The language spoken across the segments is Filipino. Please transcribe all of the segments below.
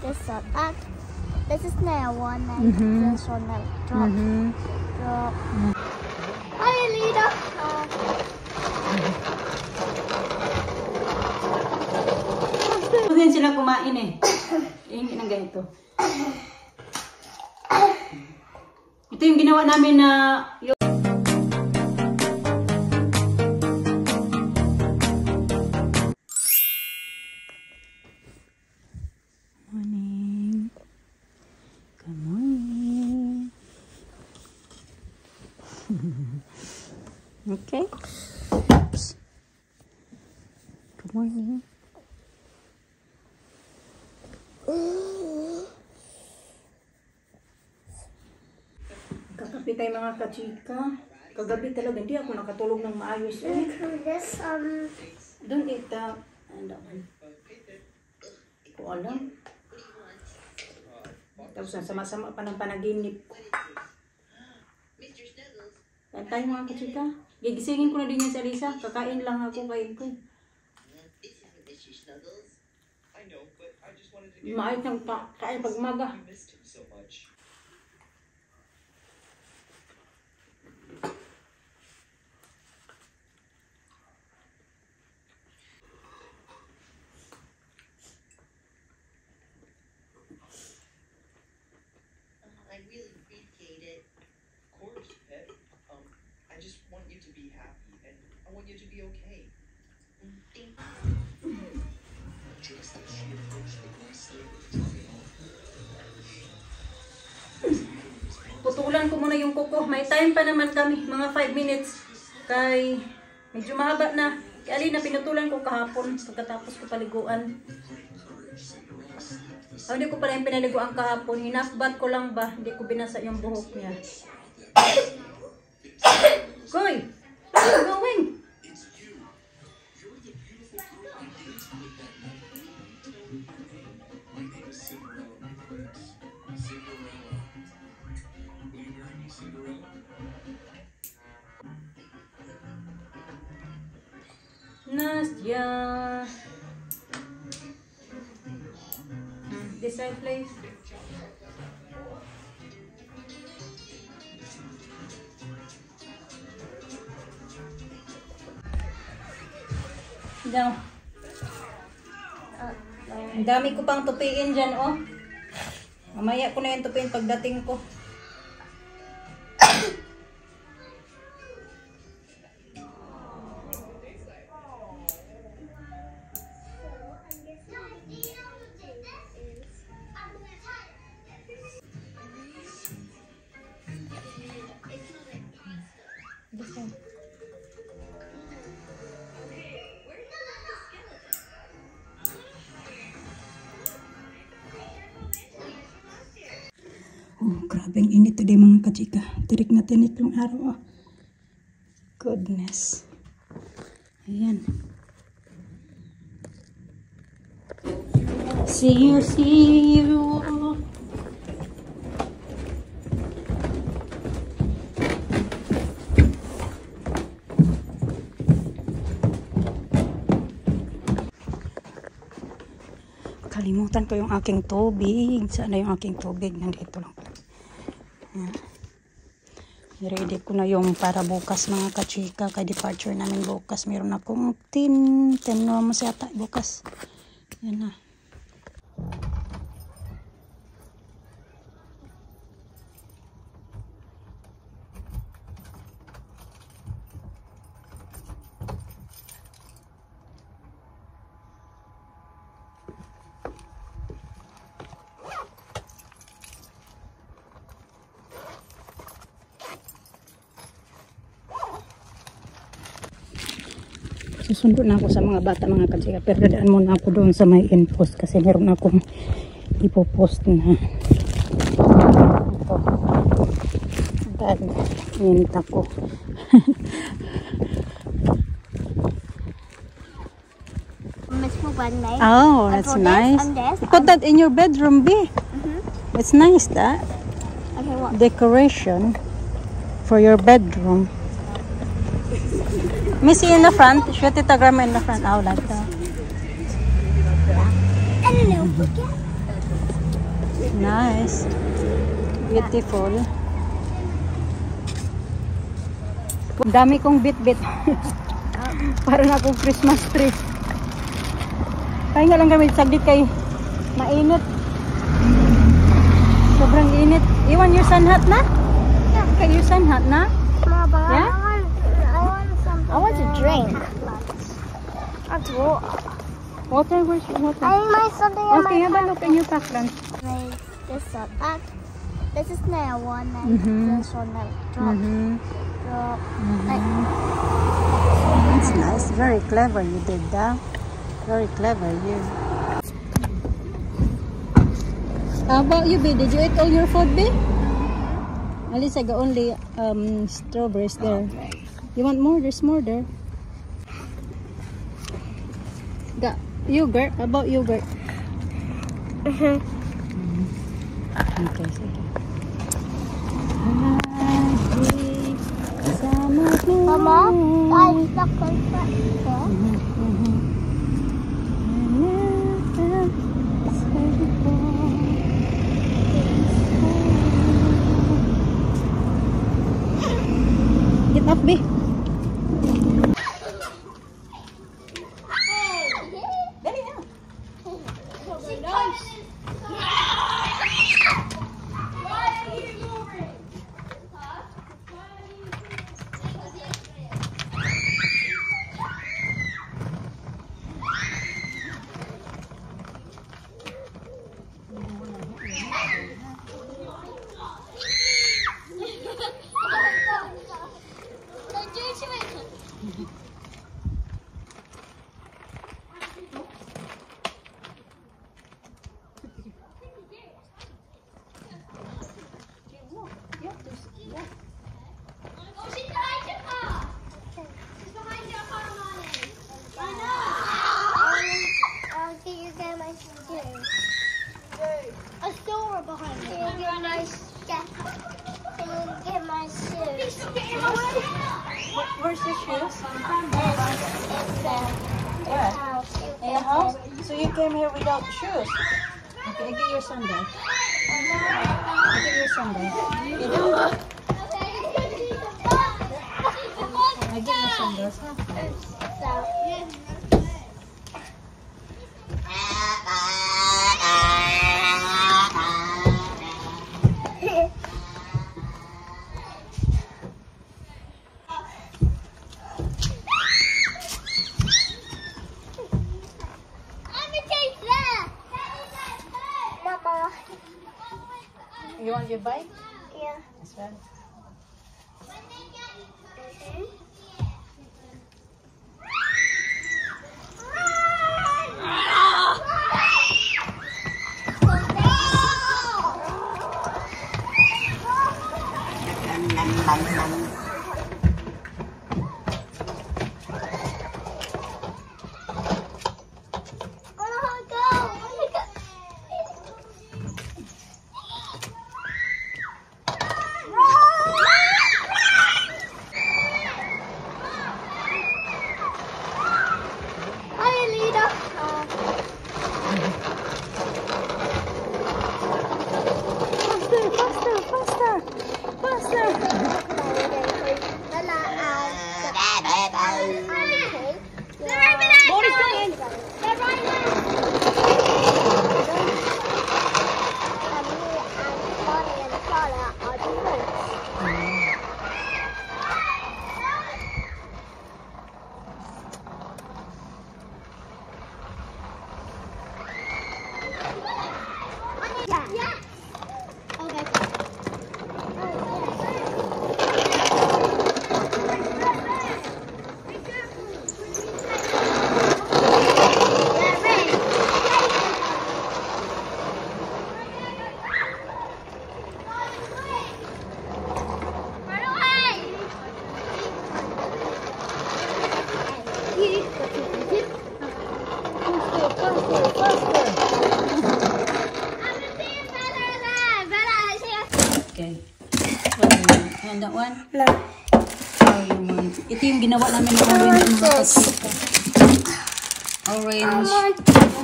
This one. This is nail one. And this one. Drop. Drop. Hi, Alida. Gusto din sila kumain eh. Hindi na ganito. Ito yung ginawa namin na morning. Good morning. Okay. Oops. Good morning. Kakapi tayo mga kachika. Kagabi talaga hindi ako nakatulog ng maayos. Don't eat that. Ko alam. Tapos sama-sama pa ng panaginip ko. Kain tayo mga kachika. Gigisingin ko na din yan sa Lisa. Kakain lang ako, kain ko. Maayos ng kain pag maga. I really appreciate it. Of course, Pet. I just want you to be happy, and I want you to be okay. Thank Putulan ko muna yung kuko. May time pa naman kami, mga 5 minutes. Kay medyo mahaba na. Kaya alin na pinutulan ko kahapon pagkatapos ko paliguan. Hindi ko pala yung pinaliguan kahapon. Hinakbat ko lang ba? Hindi ko binasa yung buhok niya. Koy! Where are you going? Nastya. This side, please. Down. Ang dami ko pang tupiin dyan, oh. Mamaya ko na yung tupiin pagdating ko. Oh, grabe ang init today mga kachika. Tirik na tinik yung araw. Oh. Goodness. Ayan. See you, see you. Kalimutan ko yung aking tubig. Sana yung aking tubig? Nandito lang. Yan. Ready ko na yung para bukas mga kachika. Kay departure namin bukas. Meron akong 10 na mas yata bukas. Yan na. Susundo na ako sa mga bata mga kachika, pero dadaan muna ako doon sa may inpost kasi meron akong ipopost na ito dahil minta ko. Oh, that's nice. You put that in your bedroom, B. It's nice that. Okay, what? Decoration for your bedroom. Missy in the front. Shoot it a grandma in the front. Oh, like that. And a little Nice. Beautiful. Dami kong bit-bit. Para na akong Christmas tree. Pahinga lang kami saglit kay mainit. Sobrang init. You want your sun hat na? Yeah. Okay, your sun hat na? Mama, Yeah? I want something. I want to drink. That's water. Water? Where's your water? I need something in Okay, my have a look in your pack lunch. Make this up. This is nail one and this one that drop. Drop. Like, It's nice. Very clever you did that. Very clever you. How about you, B? Did you eat all your food, B? At least I got only strawberries there. You want more? There's more there. Got yogurt. How about yogurt? Okay, sige. Mama, I stuck on that. Get up, B. Can you get my shoes? A store behind me. Can you get my Can you get my shoes? Where's the shoes? Where? House. In your house? So you came here without shoes? Okay, I get your sandals. I get your sandals. I get your sandals, huh? You want your bike? Yeah. That's right. Okay. What do you want? You want that one? No. Oh, you want? Ito yung ginawa namin ng orange. this. Orange.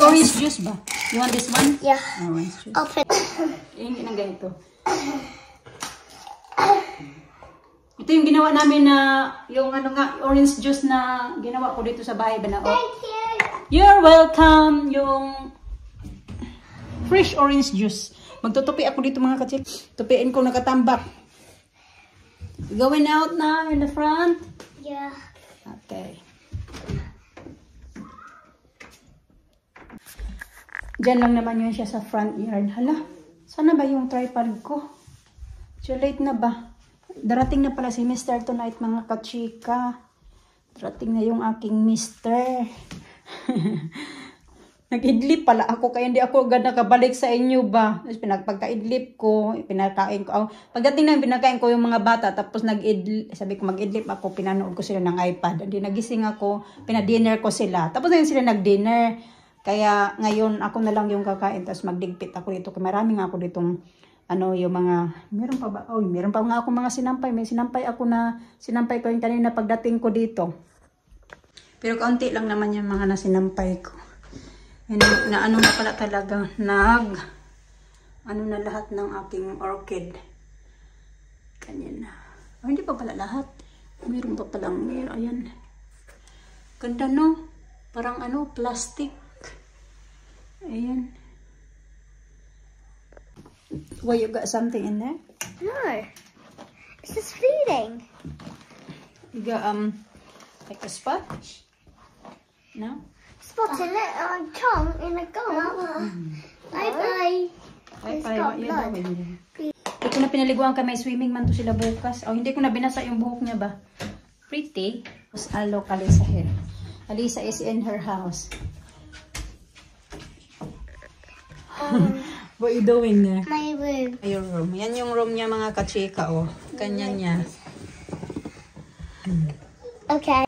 Orange juice ba? You want this one? Yeah. Orange juice. Open. Yung ganito. Ito yung ginawa namin na, yung ano nga, orange juice na ginawa ko dito sa bahay. Thank you. You're welcome! Yung fresh orange juice. Magtutupi ako dito mga kachik. Tupiin ko nakatambak. Going out now in the front? Yeah. Okay. Diyan lang naman yun siya sa front yard. Hala, sana ba yung tripod ko? So late na ba? Darating na pala si Mr. tonight mga kachika. Darating na yung aking Mr. Nag-idlip pala ako kaya hindi ako agad nakabalik sa inyo ba. Tapos pagka-idlip ko, pinakain ko. Oh, pagdating na pinakain ko yung mga bata tapos nag-idlip, sabi ko mag-idlip ako, pinanood ko sila ng iPad. Hindi nagising ako, pinadinner ko sila. Tapos na sila nag-dinner. Kaya ngayon ako na lang yung kakain tapos magdigpit ako dito. Kaya marami nga ako ditong ano yung mga meron pa ba? Oh, meron pa nga ako mga sinampay. May sinampay ako na sinampay ko yung kanina pagdating ko dito. Pero kaunti lang naman yung mga nasinampay ko. Na ano na pala talaga ano na lahat ng aking orchid. Kanya na. Oh, hindi pa pala lahat. Meron pa palang ayan. Ganda no? Parang ano, plastic. Ayan. Well, you got something in there? No. It's just feeding. You got like a sponge? No? Spot in it, tongue in a gum. Bye-bye. Ay, It's got what you blood. doing? Ito na pinaliguan kami, swimming man to sila bukas. Oh, hindi ko na binasa yung buhok niya ba? Pretty. Was alo Alisa here. Alisa is in her house. What you doing there? My room. Your room. Yan yung room niya mga kachika, oh. Kanya niya. Okay.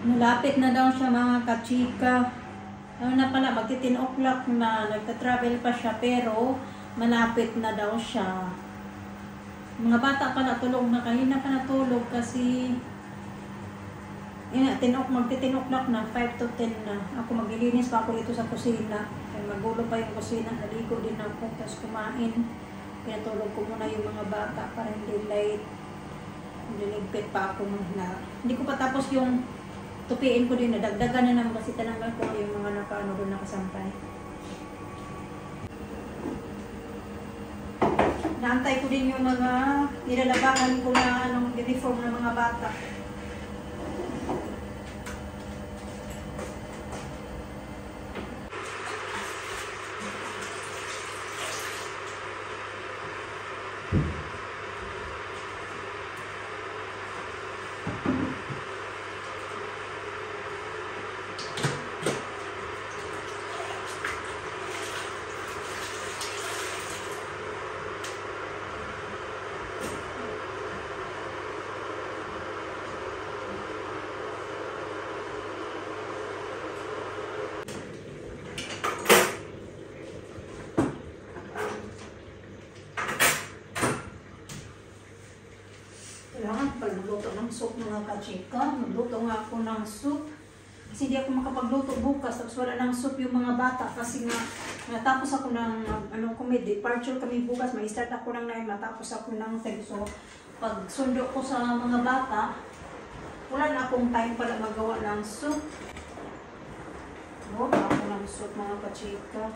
Malapit na daw siya mga kachika. Ano na pala, magti-10 o'clock na. Nagta-travel pa siya pero malapit na daw siya. Mga bata pala tulog na. Kanina pa natulog kasi magti-10 o'clock na. 5 to 10 na. Ako maglilinis pa ako dito sa kusina. Kaya magulo pa yung kusina. Naligo din ako. Tapos kumain. Pinatulog ko muna yung mga bata para hindi late. Niligpit pa ako na. Hindi ko pa tapos yung tupiin ko din, nadagdagan na naman kasi talanggal ko yung mga nakaano doon nakasampay. Naantay ko din yung mga nilalabakan ko na uniform ng mga bata. Kailangan pala magluto ng soup mga kachika. Magluto nga ako ng soup. Kasi hindi ako makapagluto bukas. Tapos wala nang soup yung mga bata. Kasi nga, natapos ako ng, departure kami bukas. May start ako ng 9, natapos ako ng 10. So, pag sundo ko sa mga bata, wala na akong time pala magawa ng soup. Gawa ako ng soup, mga kachika.